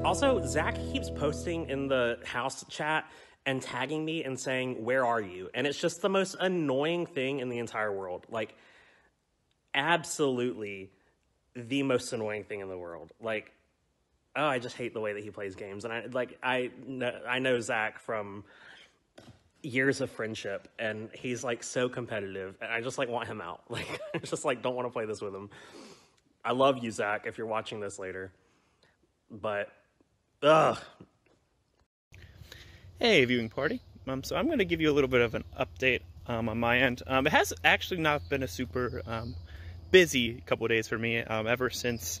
Also, Zach keeps posting in the house chat and tagging me and saying, "Where are you?" And it's just the most annoying thing in the entire world. Like, absolutely the most annoying thing in the world. Like, oh, I just hate the way that he plays games. And I know Zach from years of friendship, and he's like so competitive, and I just like want him out. Like, I just like don't want to play this with him. I love you, Zach, if you're watching this later. But, ugh. Hey, viewing party. So I'm going to give you a little bit of an update on my end. It has actually not been a super busy couple of days for me ever since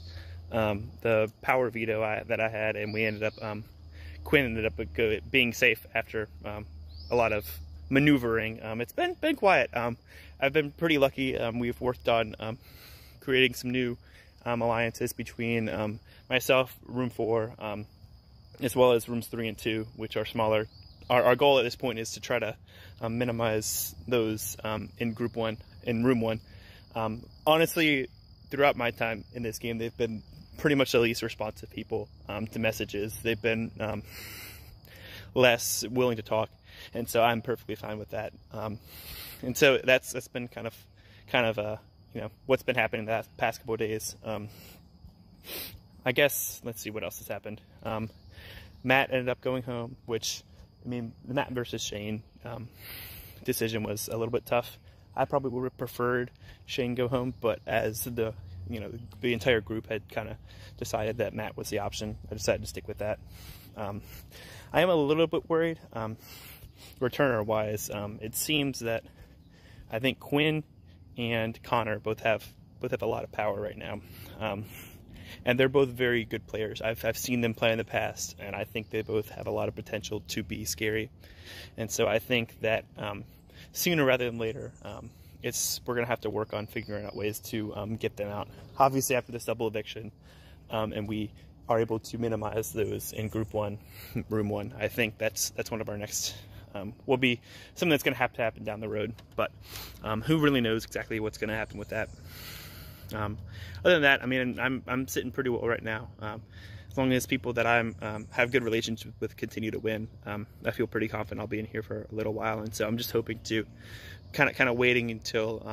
the power veto that I had, and we ended up, Quinn ended up being safe after a lot of maneuvering. It's been quiet. I've been pretty lucky. We've worked on creating some new alliances between myself, room 4, as well as rooms 3 and 2, which are smaller. Our goal at this point is to try to minimize those in room 1. Honestly, throughout my time in this game, they've been pretty much the least responsive people to messages. They've been less willing to talk, and so I'm perfectly fine with that. And so that's been kind of you know, what's been happening the past couple of days. I guess, let's see what else has happened. Matt ended up going home, which, I mean, the Matt versus Shane decision was a little bit tough. I probably would have preferred Shane go home, but as the entire group had kind of decided that Matt was the option, I decided to stick with that. I am a little bit worried, returner-wise. It seems that I think Quinn and Connor both have a lot of power right now, and they're both very good players. I've seen them play in the past, and I think they both have a lot of potential to be scary. And so I think that sooner rather than later, we're gonna have to work on figuring out ways to get them out. Obviously, after this double eviction, and we are able to minimize those in group 1, room 1, I think that's one of our next. Will be something that's going to have to happen down the road, but who really knows exactly what's going to happen with that. Other than that, I mean, I'm sitting pretty well right now. As long as people that I have good relationships with continue to win, I feel pretty confident I'll be in here for a little while. And so I'm just hoping to kind of waiting until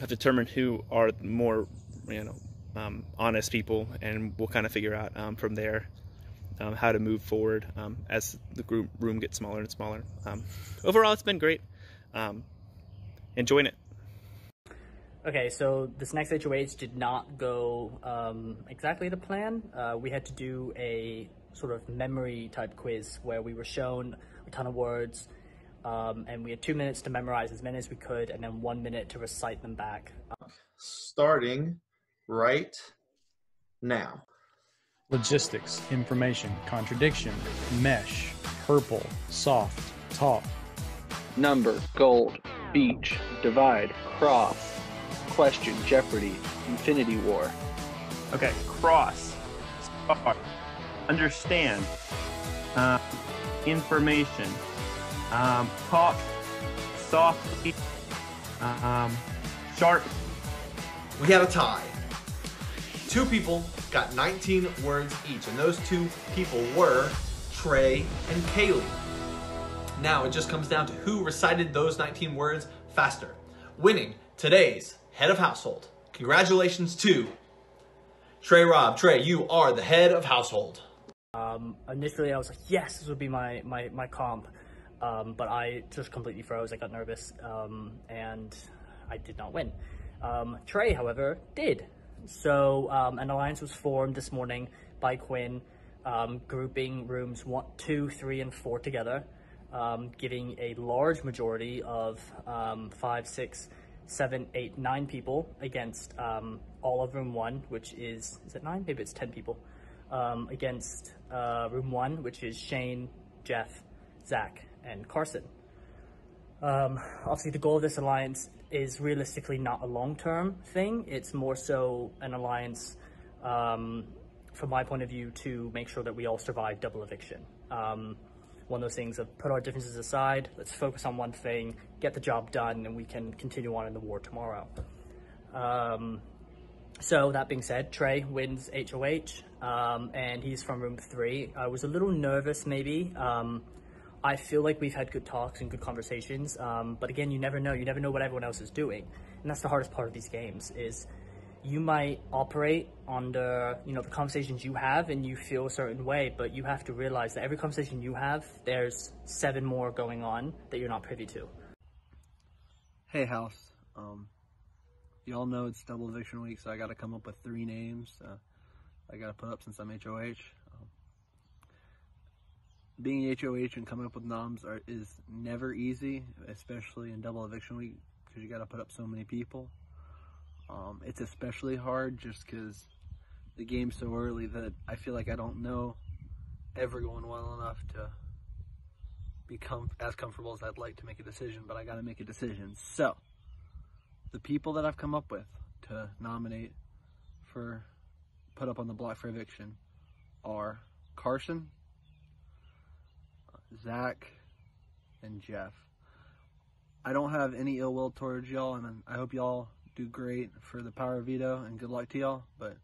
I've determined who are the more honest people, and we'll kind of figure out from there how to move forward as the room gets smaller and smaller. Overall, it's been great. Enjoying it. Okay, so this next HOH did not go exactly to plan. We had to do a sort of memory type quiz where we were shown a ton of words, and we had 2 minutes to memorize as many as we could, and then 1 minute to recite them back. Starting right now. Logistics, information, contradiction, mesh, purple, soft, talk. Number, gold, beach, divide, cross, question, jeopardy, infinity war. Okay, cross, star, understand, information, talk, softly, sharp. We had a tie. 2 people got 19 words each, and those 2 people were Trey and Kaylee. Now it just comes down to who recited those 19 words faster, winning today's head of household. Congratulations to Trey Robb. Trey, you are the head of household. Initially I was like, yes, this would be my comp, but I just completely froze. I got nervous, and I did not win. Trey, however, did. So an alliance was formed this morning by Quinn, grouping rooms 1, 2, 3, and 4 together, giving a large majority of 5, 6, 7, 8, 9 people against all of room 1, which is it 9? Maybe it's 10 people, against room 1, which is Shane, Jeff, Zach, and Carson. Obviously, the goal of this alliance is realistically not a long-term thing. It's more so an alliance, from my point of view, to make sure that we all survive double eviction. One of those things of put our differences aside, let's focus on one thing, get the job done, and we can continue on in the war tomorrow. So that being said, Trey wins HOH, and he's from room 3. I was a little nervous, maybe. I feel like we've had good talks and good conversations, but again, you never know. You never know what everyone else is doing, and that's the hardest part of these games. Is you might operate under the conversations you have, and you feel a certain way, but you have to realize that every conversation you have, there's 7 more going on that you're not privy to. Hey, House. Y'all know it's double eviction week, so I got to come up with 3 names I got to put up since I'm HOH. Being HOH and coming up with noms is never easy, especially in double eviction week, because you got to put up so many people. It's especially hard just because the game's so early that I feel like I don't know everyone well enough to become as comfortable as I'd like to make a decision, but I got to make a decision. So, the people that I've come up with to nominate for put up on the block for eviction are Carson, Zach, and Jeff. I don't have any ill will towards y'all, and I hope y'all do great for the power veto, and good luck to y'all, but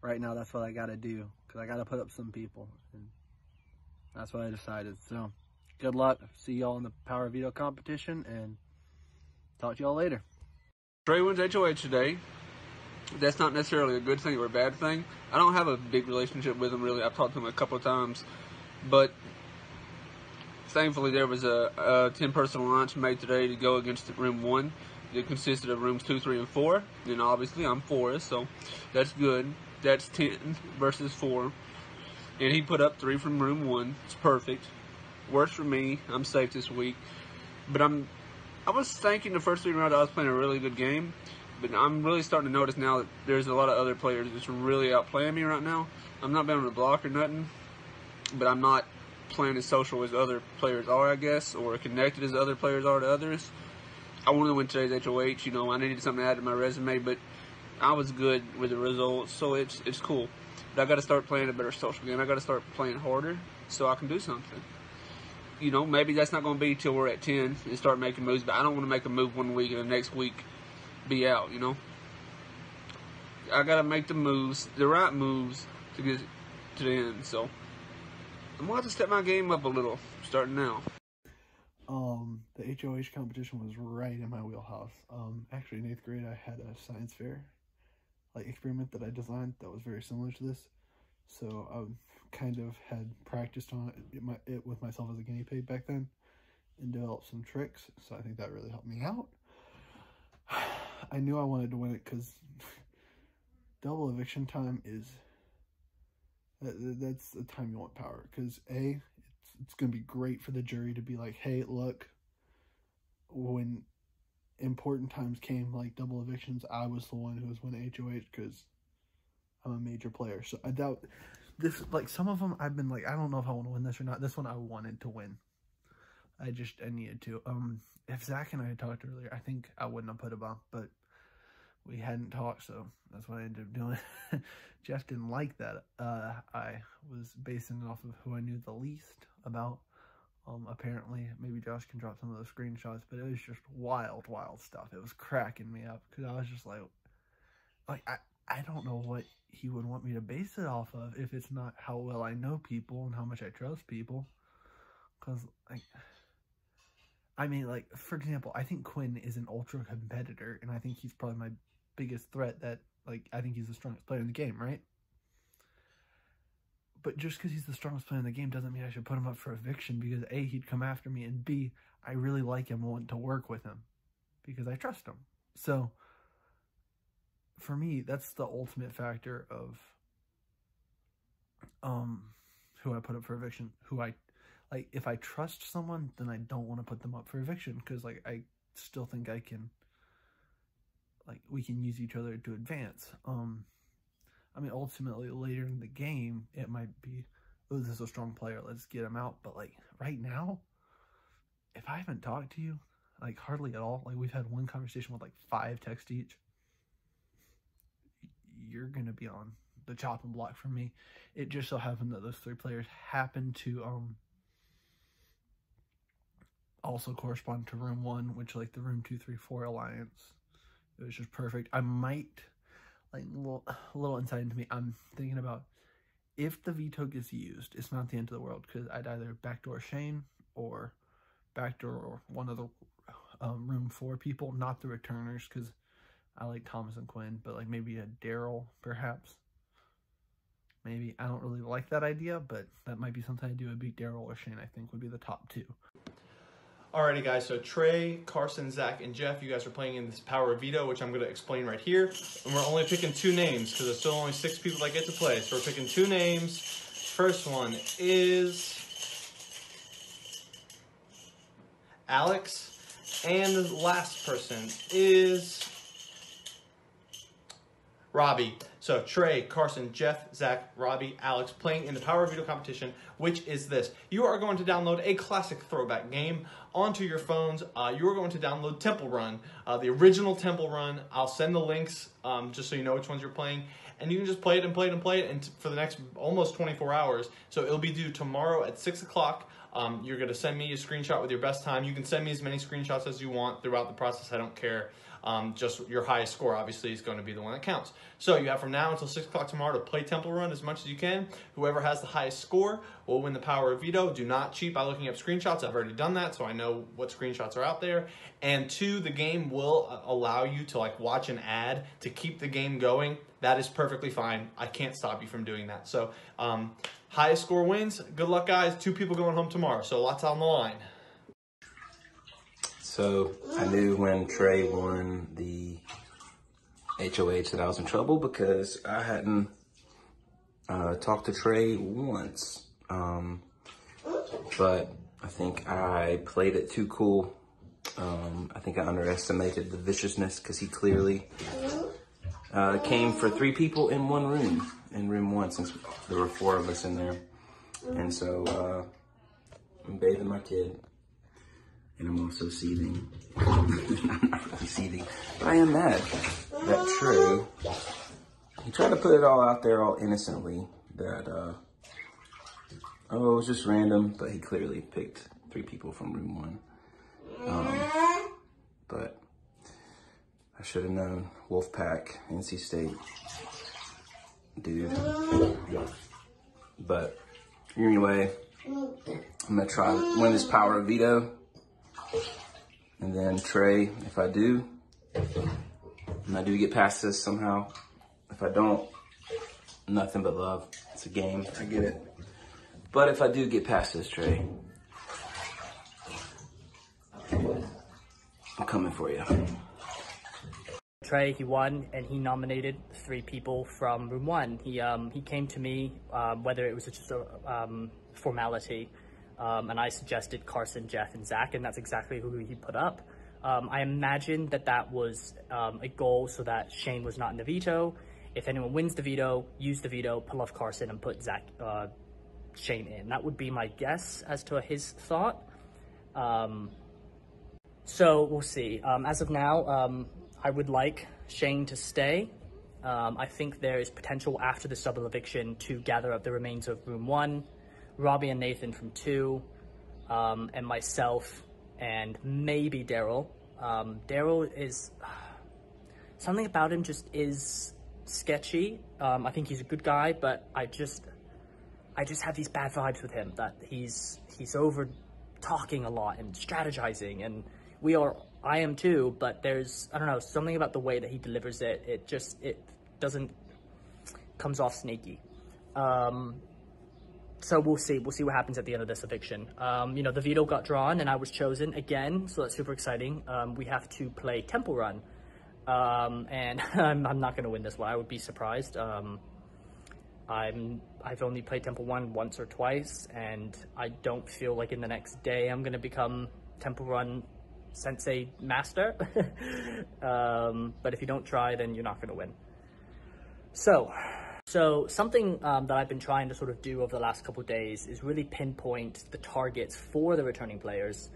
right now that's what I got to do, because I got to put up some people, and that's what I decided. So, good luck. See y'all in the power veto competition, and talk to y'all later. Trey wins HOH today. That's not necessarily a good thing or a bad thing. I don't have a big relationship with him, really. I've talked to him a couple of times. But thankfully, there was a 10-person alliance made today to go against room 1. It consisted of rooms 2, 3, and 4. And obviously, I'm Forrest, so that's good. That's 10 versus 4. And he put up 3 from room 1. It's perfect. Works for me. I'm safe this week. But I was thinking the first 3 rounds I was playing a really good game, but I'm really starting to notice now that there's a lot of other players that's really outplaying me right now. I'm not being able to block or nothing, but I'm not playing as social as other players are, I guess, or connected as other players are to others. I wanted to win today's HOH. I needed something to add to my resume, but I was good with the results, so it's cool. But I got to start playing a better social game. I got to start playing harder so I can do something. Maybe that's not going to be till we're at 10 and start making moves, but I don't want to make a move one week and the next week be out, I got to make the moves, the right moves to get to the end, so I'm going to have to step my game up a little, starting now. The HOH competition was right in my wheelhouse. Actually, in 8th grade, I had a science fair, experiment that I designed that was very similar to this. So I kind of had practiced on it with myself as a guinea pig back then and developed some tricks. So I think that really helped me out. I knew I wanted to win it because double eviction time that's the time you want power. Because it's going to be great for the jury to be like, hey, look, when important times came, like double evictions, I was the one who was winning HOH because I'm a major player. So I doubt this, some of them I've been I don't know if I want to win this or not. This one I wanted to win. I needed to. If Zach and I had talked earlier, I think I wouldn't have put him up, but we hadn't talked, so that's what I ended up doing. Jeff didn't like that. I was basing it off of who I knew the least about. Apparently, maybe Josh can drop some of those screenshots, but it was just wild, wild stuff. It was cracking me up, because I was just I don't know what he would want me to base it off of if it's not how well I know people and how much I trust people. Because, for example, I think Quinn is an ultra competitor, and I think he's probably my biggest threat that, I think he's the strongest player in the game, right? But just because he's the strongest player in the game doesn't mean I should put him up for eviction, because A, he'd come after me, and B, I really like him and want to work with him because I trust him. So, for me, that's the ultimate factor of who I put up for eviction. If I trust someone, then I don't want to put them up for eviction, because I still think I can, we can use each other to advance. Ultimately, later in the game, it might be, oh, this is a strong player, let's get him out. But, right now, if I haven't talked to you, hardly at all, we've had one conversation with, 5 texts each, you're going to be on the chopping block for me. It just so happened that those 3 players happen to, also correspond to room 1, which, the room 2, 3, 4 alliance. It was just perfect. I might... like a little insight into me. I'm thinking about if the veto gets used, it's not the end of the world because I'd either backdoor Shane or backdoor one of the room 4 people, not the returners, because I like Thomas and Quinn, but like maybe a Daryl perhaps. Maybe. I don't really like that idea, but that might be something I do. It'd be Daryl or Shane, I think, would be the top 2. Alrighty, guys, so Trey, Carson, Zach, and Jeff, you guys are playing in this Power of Veto, which I'm going to explain right here. And we're only picking 2 names because there's still only 6 people that get to play. So we're picking 2 names. First one is Alex, and the last person is Robbie. So Trey, Carson, Jeff, Zach, Robbie, Alex playing in the Power of Veto competition, which is this. You are going to download a classic throwback game onto your phones. You are going to download Temple Run, the original Temple Run. I'll send the links just so you know which ones you're playing. And you can just play it and play it and play it and for the next almost 24 hours. So it'll be due tomorrow at 6 o'clock. You're going to send me a screenshot with your best time. You can send me as many screenshots as you want throughout the process. I don't care. Just your highest score, obviously, is going to be the one that counts. So you have from now until 6 o'clock tomorrow to play Temple Run as much as you can. Whoever has the highest score will win the Power of Veto. Do not cheat by looking up screenshots. I've already done that, so I know what screenshots are out there. And 2, the game will allow you to like watch an ad to keep the game going. That is perfectly fine. I can't stop you from doing that. So highest score wins. Good luck, guys. 2 people going home tomorrow, so lots on the line. So I knew when Trey won the HOH that I was in trouble because I hadn't talked to Trey once. But I think I played it too cool. I think I underestimated the viciousness because he clearly came for 3 people in one room, in room 1, since there were 4 of us in there. And so I'm bathing my kid. And I'm also seething. I'm not really seething, but I am mad that Trey, he tried to put it all out there all innocently that, it was just random, but he clearly picked 3 people from room 1. But I should have known. Wolfpack, NC State, dude. But anyway, I'm gonna try to win this Power of Veto. And then Trey, if I do, and I do get past this somehow, if I don't, nothing but love. It's a game, I get it. But if I do get past this, Trey, I'm coming for you. Trey, he won, and he nominated 3 people from room 1. He came to me, whether it was just a formality, and I suggested Carson, Jeff, and Zach, and that's exactly who he put up. I imagine that was a goal so that Shane was not in the veto. If anyone wins the veto, use the veto, pull off Carson, and put Shane in. That would be my guess as to his thought. So we'll see. As of now, I would like Shane to stay. I think there is potential after the double eviction to gather up the remains of room 1, Robbie and Nathan from 2, and myself, and maybe Daryl. Daryl is... something about him just is sketchy. I think he's a good guy, but I just have these bad vibes with him, that he's over talking a lot and strategizing, and I am too, but there's, I don't know, something about the way that he delivers it. It comes off snaky. So we'll see what happens at the end of this eviction. The veto got drawn and I was chosen again, so that's super exciting. We have to play Temple Run, and I'm not gonna win this one. I would be surprised. I've only played Temple Run once or twice, and I don't feel like in the next day I'm gonna become Temple Run Sensei Master. But if you don't try, then you're not gonna win. So something that I've been trying to sort of do over the last couple of days is really pinpoint the targets for the returning players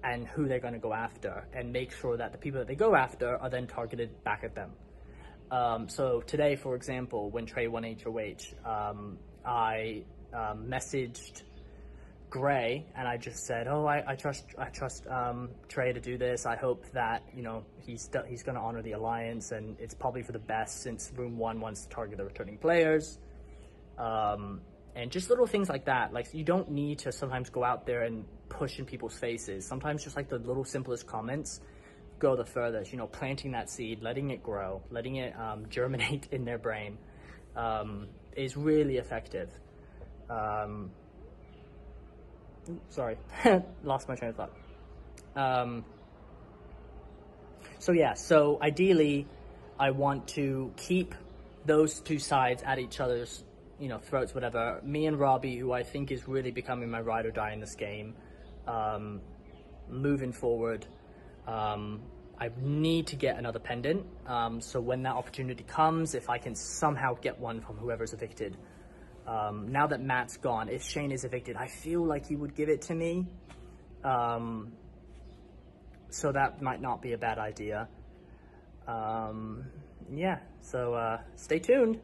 and who they're going to go after, and make sure that the people that they go after are then targeted back at them. So today, for example, when Trey won HOH, I messaged Gray, and I just said, "Oh, I trust Trey to do this. I hope that, you know, he's going to honor the alliance, and it's probably for the best since Room 1 wants to target the returning players." And just little things like that. Like, you don't need to sometimes go out there and push in people's faces. Sometimes just like the little simplest comments go the furthest. You know, planting that seed, letting it grow, letting it germinate in their brain is really effective. Sorry, lost my train of thought. So yeah, so ideally, I want to keep those two sides at each other's, you know, throats, whatever. Me and Robbie, who I think is really becoming my ride or die in this game, moving forward. I need to get another pendant. So when that opportunity comes, if I can somehow get one from whoever's evicted. Now that Matt's gone, if Shane is evicted, I feel like he would give it to me. So that might not be a bad idea. Yeah, so stay tuned.